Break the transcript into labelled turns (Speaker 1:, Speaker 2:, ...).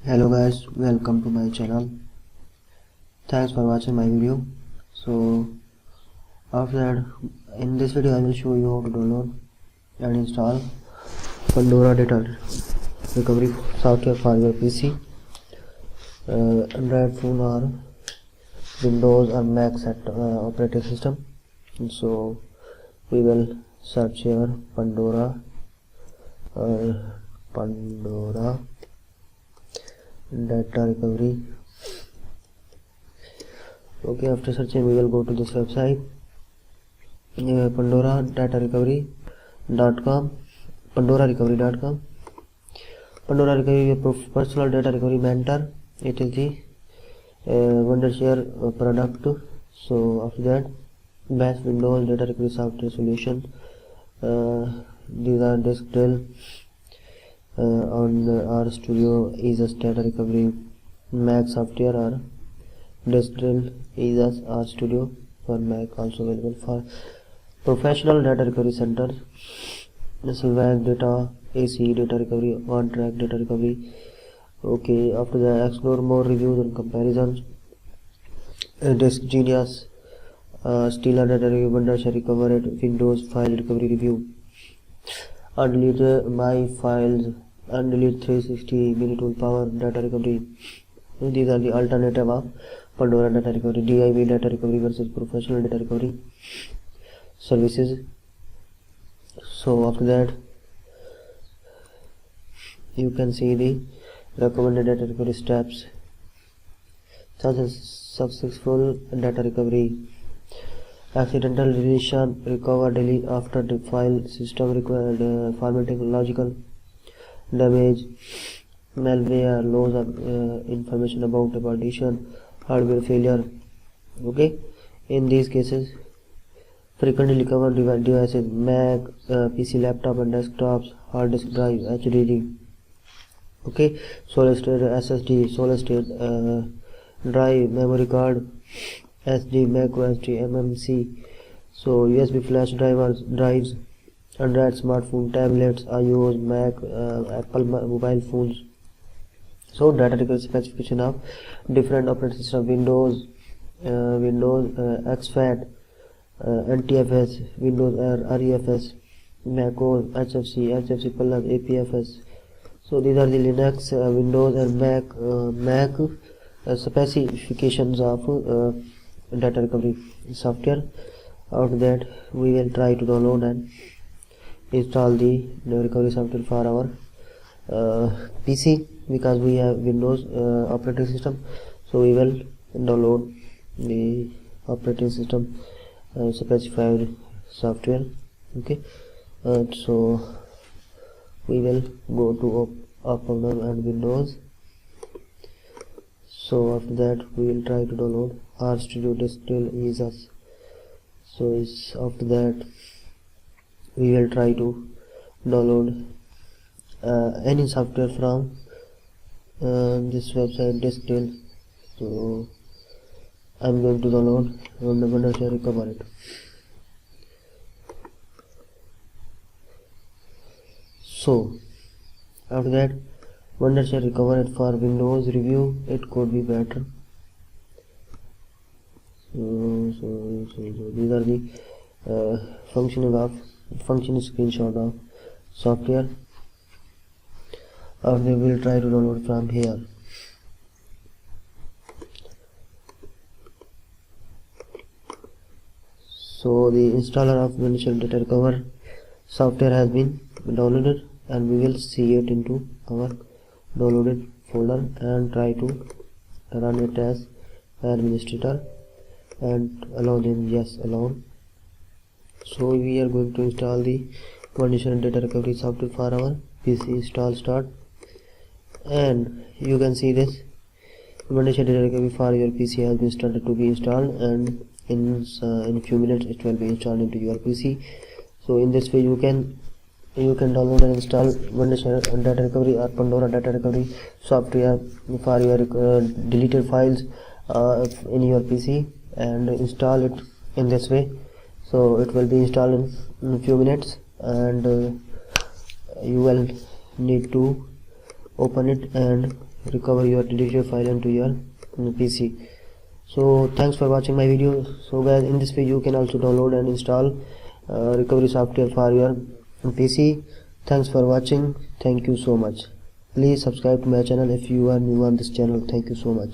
Speaker 1: Hello guys, welcome to my channel. Thanks for watching my video. So after that, in this video I will show you how to download and install Pandora data recovery software for your PC, Android phone or Windows or Mac operating system. So we will search here Pandora data recovery. Okay, after searching we will go to this website, Pandora data recovery.com. Pandora recovery.com. Pandora recovery is a personal data recovery mentor. It is the Wondershare product. So after that, best Windows data recovery software solution. These are disk drill on our studio is a data recovery Mac software or disk drill is our studio for Mac, also available for professional data recovery centers. This is WAG data, AC data recovery, on track data recovery. Okay, after that, explore more reviews and comparisons. Disk Genius, Stealer data recovery, Wondershare recover it, Windows file recovery review. Undelete my files, undelete 360 minute power data recovery. These are the alternative of Pandora data recovery. DIV data recovery versus professional data recovery services. So after that, you can see the recommended data recovery steps, such as successful data recovery, accidental deletion, recover, delete after the file system required, formatting, logical damage, malware, loss of information about the partition, hardware failure. Okay, in these cases, frequently recovered devices, Mac, PC, laptop and desktops, hard disk drive, HDD. Okay, solid state SSD, solid state drive, memory card, SD, macro SD, MMC. So USB flash drives, Android smartphone, tablets, iOS, Mac, Apple mobile phones. So data recovery specification of different operating system: Windows, XFAT, NTFS, Windows REFS, Mac OS, HFC plus APFS. So these are the Linux, Windows and Mac specifications of data recovery software. After that, we will try to download and install the recovery software for our PC, because we have Windows operating system. So we will download the operating system specified software. Okay, so we will go to Pandora and Windows. So after that, we will try to download our studio disk drill is us. So after that, we will try to download any software from this website, disk drill. So I'm going to download on the Wondershare recover it. So after that, Wondershare recover it for Windows review. It could be better. So these are the function screenshot of software. After we will try to download from here. So the installer of Wondershare data recover software has been downloaded, and we will see it into our downloaded folder and try to run it as administrator and allow them yes allow. So we are going to install the Wondershare data recovery software for our PC. Install start, and you can see this Wondershare data recovery for your PC has been started to be installed, and in a few minutes it will be installed into your PC. So in this way you can download and install Wondershare data recovery or Pandora data recovery software for your deleted files in your PC, and install it in this way. So it will be installed in a few minutes, and you will need to open it and recover your deleted file into your PC. So thanks for watching my video. So guys, in this way you can also download and install recovery software for your PC. Thanks for watching. Thank you so much. Please subscribe to my channel if you are new on this channel. Thank you so much.